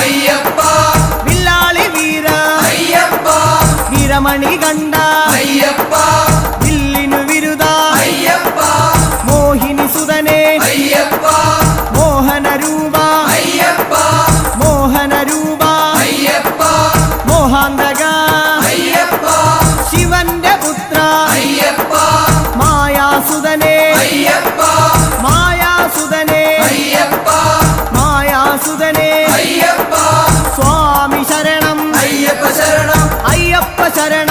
അയ്യപ്പ വില്ലാളി വീര അയ്യപ്പ വീരമണി കണ്ട അയ്യപ്പ വില്ലിനു വിരുദ അയ്യപ്പ മോഹിനി സുതനെ അയ്യപ്പ മോഹന രൂപ അയ്യപ്പ മോഹന രൂപ അയ്യപ്പ മോഹാന്തക അയ്യപ്പ ശിവന്റെ പുത്ര അയ്യപ്പ മായാസുതനെ അയ്യപ്പ മായാസുതനെ അയ്യപ്പ മായാസുതനെ അയ്യപ്പ സ്വാമി ശരണം അയ്യപ്പ ശരണം അയ്യപ്പ ശരണം